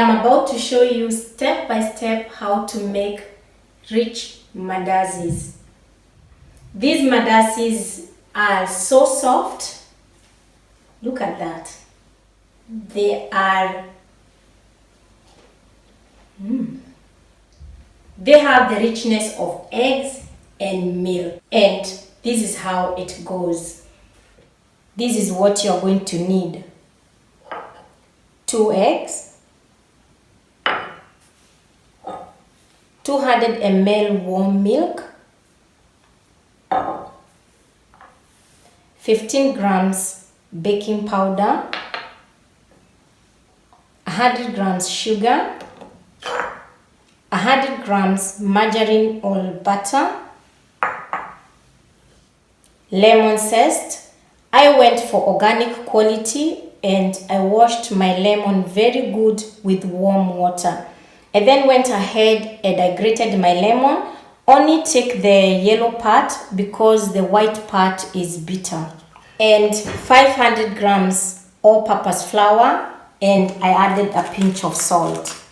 I'm about to show you step by step how to make rich mandazis. These mandazis are so soft. Look at that. They are they have the richness of eggs and milk. And this is how it goes. This is what you're going to need. 2 eggs, 200 ml warm milk, 15 grams baking powder, 100 grams sugar, 100 grams margarine or butter, lemon zest. I went for organic quality and I washed my lemon very good with warm water. I then went ahead and I grated my lemon. Only take the yellow part because the white part is bitter. And 500 grams all-purpose flour, and I added a pinch of salt.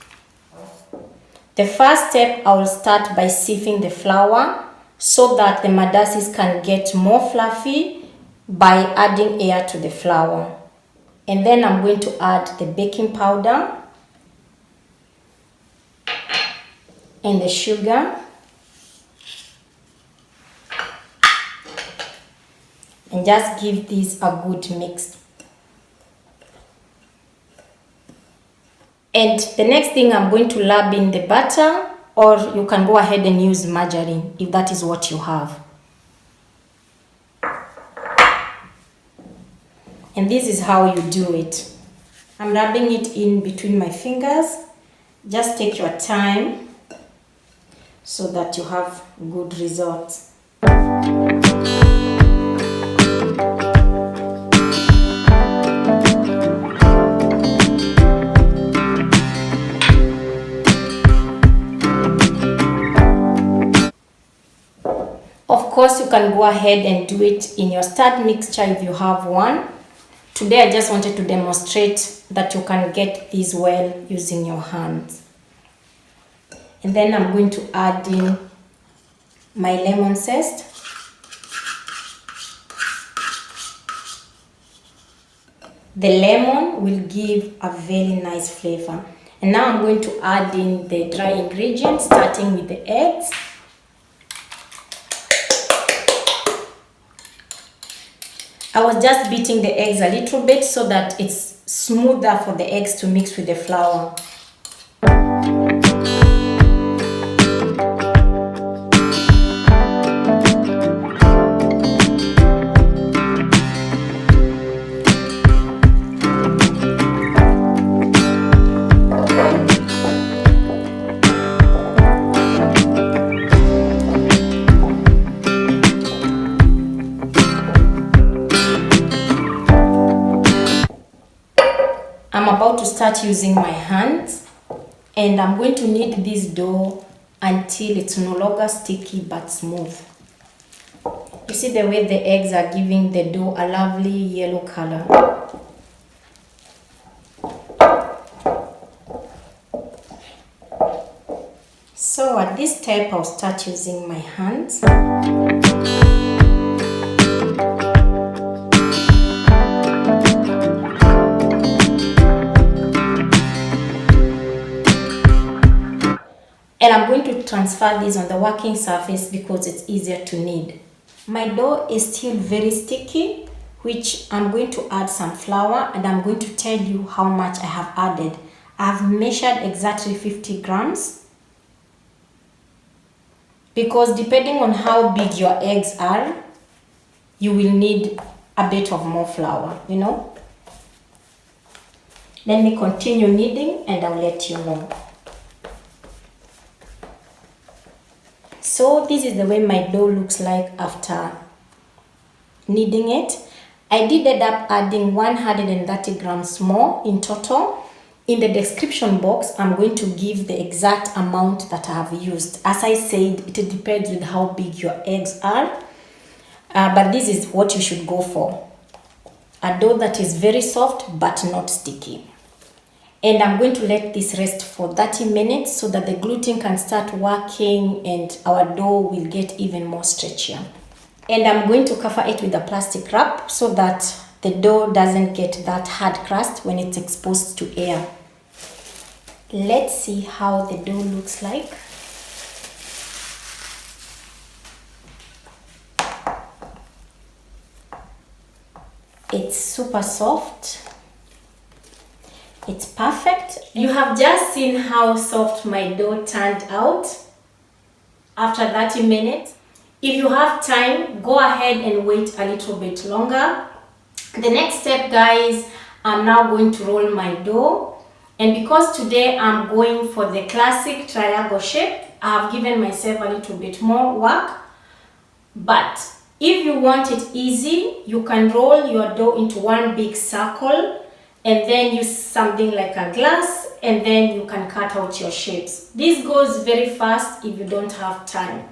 The first step, I will start by sieving the flour so that the mandazis can get more fluffy by adding air to the flour. And then I'm going to add the baking powder and the sugar and just give this a good mix. And the next thing, I'm going to rub in the butter, or you can go ahead and use margarine if that is what you have. And this is how you do it. I'm rubbing it in between my fingers. Just take your time so that you have good results. Of course, you can go ahead and do it in your stirred mixture if you have one. Today, I just wanted to demonstrate that you can get this well using your hands. And then I'm going to add in my lemon zest. The lemon will give a very nice flavor. And now I'm going to add in the dry ingredients, starting with the eggs. I was just beating the eggs a little bit so that it's smoother for the eggs to mix with the flour. I'm about to start using my hands, and I'm going to knead this dough until it's no longer sticky but smooth. You see the way the eggs are giving the dough a lovely yellow color. So at this step, I'll start using my hands. And I'm going to transfer this on the working surface because it's easier to knead. My dough is still very sticky, which I'm going to add some flour, and I'm going to tell you how much I have added. I've measured exactly 50 grams because depending on how big your eggs are, you will need a bit of more flour, you know. Let me continue kneading and I'll let you know. So this is the way my dough looks like after kneading it. I did end up adding 130 grams more in total. In the description box, I'm going to give the exact amount that I have used. As I said, it depends with how big your eggs are. But this is what you should go for. A dough that is very soft but not sticky. And I'm going to let this rest for 30 minutes so that the gluten can start working and our dough will get even more stretchier. And I'm going to cover it with a plastic wrap so that the dough doesn't get that hard crust when it's exposed to air. Let's see how the dough looks like. It's super soft. It's perfect. You have just seen how soft my dough turned out after 30 minutes. If you have time, go ahead and wait a little bit longer. The next step, guys, I'm now going to roll my dough. And because today I'm going for the classic triangle shape, I have given myself a little bit more work. But if you want it easy, you can roll your dough into one big circle and then use something like a glass, and then you can cut out your shapes. This goes very fast if you don't have time.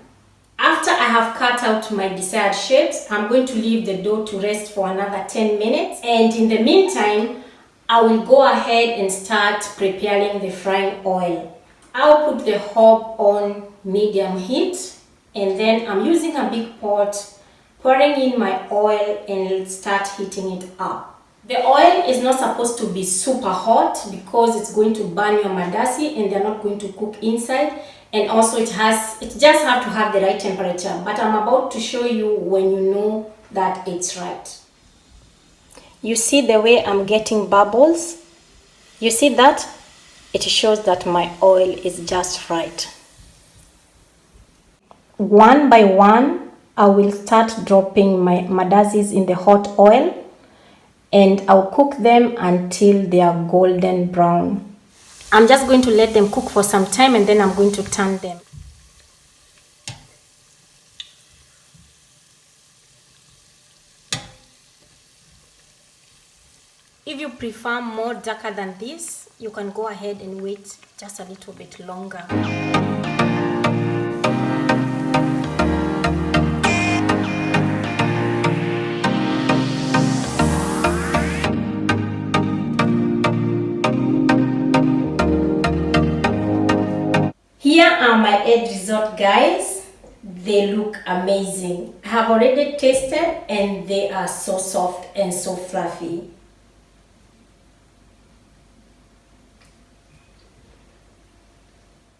After I have cut out my desired shapes, I'm going to leave the dough to rest for another 10 minutes. And in the meantime, I will go ahead and start preparing the frying oil. I'll put the hob on medium heat, and then I'm using a big pot, pouring in my oil and start heating it up. The oil is not supposed to be super hot because it's going to burn your mandazi and they're not going to cook inside. And also it just have to have the right temperature. But I'm about to show you when you know that it's right. You see the way I'm getting bubbles? You see that? It shows that my oil is just right. One by one, I will start dropping my mandazis in the hot oil, and I'll cook them until they are golden brown. I'm just going to let them cook for some time and then I'm going to turn them. If you prefer more darker than this, you can go ahead and wait just a little bit longer. Here are my end result, guys. They look amazing. I have already tasted and they are so soft and so fluffy.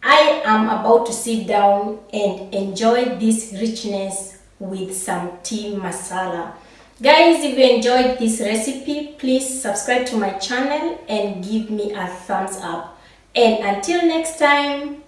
I am about to sit down and enjoy this richness with some tea masala. Guys, if you enjoyed this recipe, please subscribe to my channel and give me a thumbs up. And until next time,